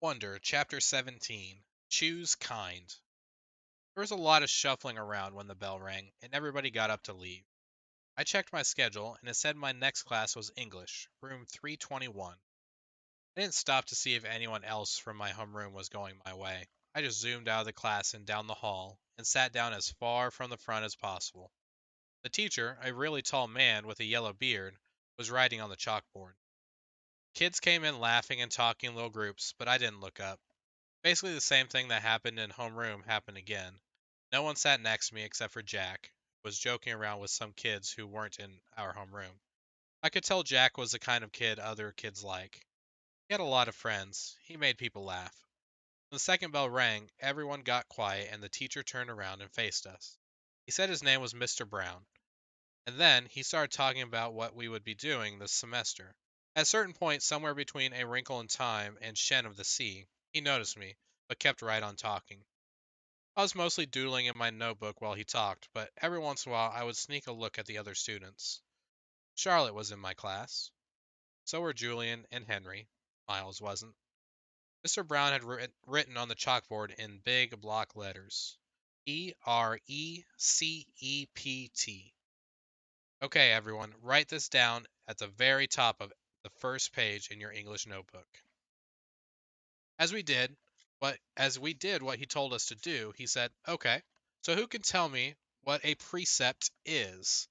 Wonder, Chapter 17. Choose Kind. There was a lot of shuffling around when the bell rang, and everybody got up to leave. I checked my schedule, and it said my next class was English, room 321. I didn't stop to see if anyone else from my homeroom was going my way. I just zoomed out of the class and down the hall, and sat down as far from the front as possible. The teacher, a really tall man with a yellow beard, was writing on the chalkboard. Kids came in laughing and talking in little groups, but I didn't look up. Basically, the same thing that happened in homeroom happened again. No one sat next to me except for Jack, who was joking around with some kids who weren't in our homeroom. I could tell Jack was the kind of kid other kids like. He had a lot of friends. He made people laugh. When the second bell rang, everyone got quiet and the teacher turned around and faced us. He said his name was Mr. Brown, and then he started talking about what we would be doing this semester. At a certain point, somewhere between A Wrinkle in Time and Shen of the Sea, he noticed me, but kept right on talking. I was mostly doodling in my notebook while he talked, but every once in a while I would sneak a look at the other students. Charlotte was in my class. So were Julian and Henry. Miles wasn't. Mr. Brown had written on the chalkboard in big block letters Recept. Okay, everyone, write this down at the very top of the first page in your English notebook. As we did, what he told us to do, he said, "Okay, so who can tell me what a precept is?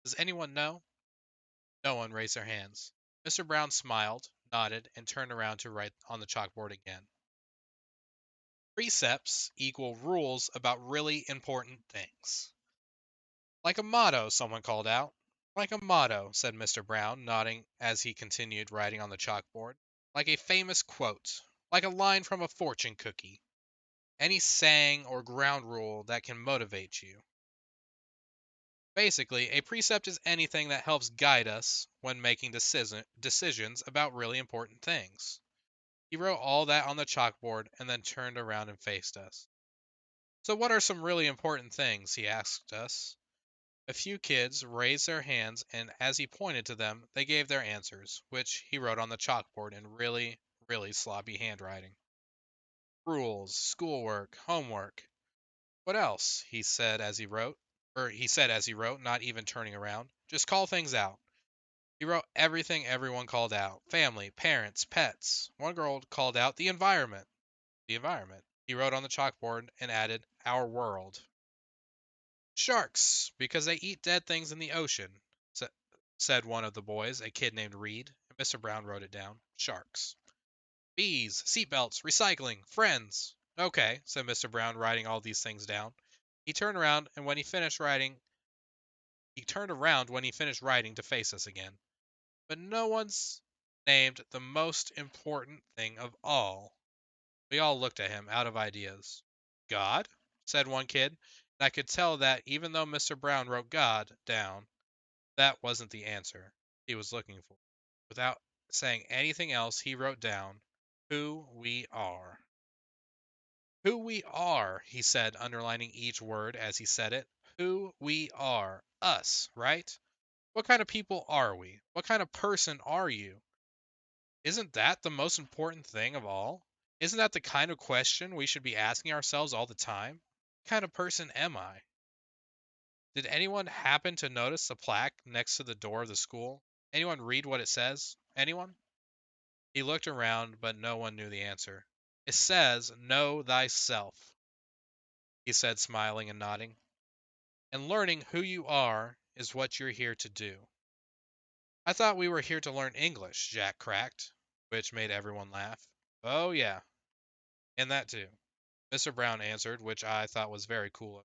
Does anyone know?" No one raised their hands. Mr. Brown smiled, nodded, and turned around to write on the chalkboard again. Precepts equal rules about really important things. Like a motto, someone called out. Like a motto, said Mr. Brown, nodding as he continued writing on the chalkboard. Like a famous quote. Like a line from a fortune cookie. Any saying or ground rule that can motivate you. Basically, a precept is anything that helps guide us when making decisions about really important things. He wrote all that on the chalkboard and then turned around and faced us. So, what are some really important things? He asked us. A few kids raised their hands, and as he pointed to them, they gave their answers, which he wrote on the chalkboard in really, really sloppy handwriting. Rules, schoolwork, homework. What else? He said as he wrote, not even turning around. Just call things out. He wrote everything everyone called out. Family, parents, pets. One girl called out the environment. The environment. He wrote on the chalkboard and added, our world. Sharks, because they eat dead things in the ocean, said one of the boys, a kid named Reed. And Mr. Brown wrote it down. Sharks. Bees, seatbelts, recycling, friends. Okay, said Mr. Brown, writing all these things down. He turned around, and when he finished writing, to face us again. But no one's named the most important thing of all. We all looked at him, out of ideas. God? Said one kid, and I could tell that even though Mr. Brown wrote God down, that wasn't the answer he was looking for. Without saying anything else, he wrote down, who we are. Who we are, he said, underlining each word as he said it. Who we are. Us, right? What kind of people are we? What kind of person are you? Isn't that the most important thing of all? Isn't that the kind of question we should be asking ourselves all the time? What kind of person am I? Did anyone happen to notice the plaque next to the door of the school? Anyone read what it says? Anyone? He looked around, but no one knew the answer. It says, know thyself, he said, smiling and nodding. And learning who you are is what you're here to do. I thought we were here to learn English, Jack cracked, which made everyone laugh. Oh, yeah, and that too, Mr. Brown answered, which I thought was very cool.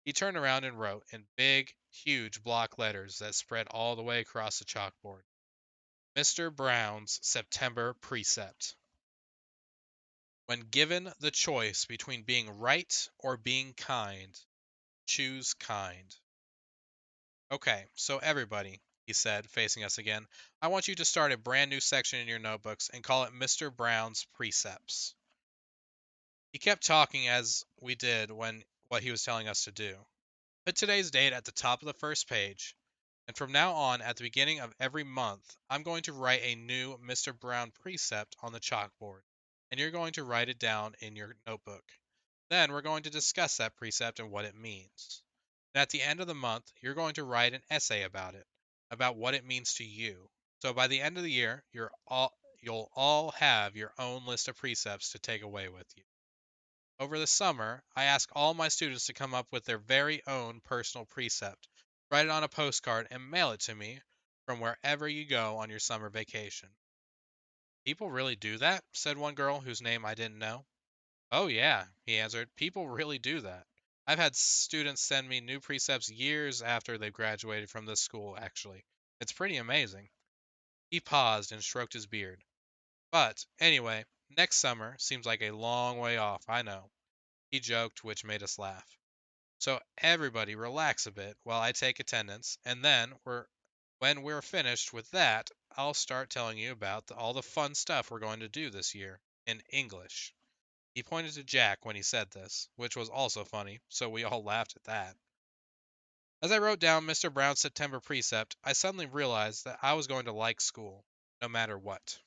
He turned around and wrote in big, huge block letters that spread all the way across the chalkboard. Mr. Brown's September Precept. When given the choice between being right or being kind, choose kind. Okay, so everybody, he said, facing us again, I want you to start a brand new section in your notebooks and call it Mr. Brown's Precepts. He kept talking as we did when what he was telling us to do. Put today's date at the top of the first page, and from now on, at the beginning of every month, I'm going to write a new Mr. Brown precept on the chalkboard. and you're going to write it down in your notebook. Then we're going to discuss that precept and what it means. And at the end of the month, you're going to write an essay about it, about what it means to you. So by the end of the year, you'll all have your own list of precepts to take away with you. Over the summer, I ask all my students to come up with their very own personal precept, write it on a postcard, and mail it to me from wherever you go on your summer vacation. People really do that? Said one girl whose name I didn't know. Oh, yeah, he answered. People really do that. I've had students send me new precepts years after they've graduated from this school, actually. It's pretty amazing. He paused and stroked his beard. But, anyway, next summer seems like a long way off, I know. He joked, which made us laugh. So everybody relax a bit while I take attendance, and then when we're finished with that, I'll start telling you about all the fun stuff we're going to do this year in English. He pointed to Jack when he said this, which was also funny, so we all laughed at that. As I wrote down Mr. Brown's September precept, I suddenly realized that I was going to like school, no matter what.